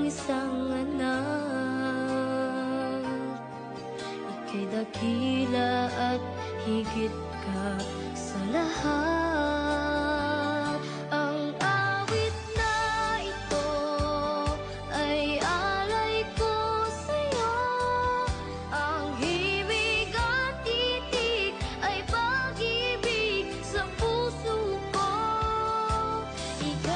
isang anak. Ika'y dakila at higit ka sa lahat. Ang awit na ito ay alay ko sa'yo. Ang himig at titik ay pag-ibig sa puso ko. Ikaw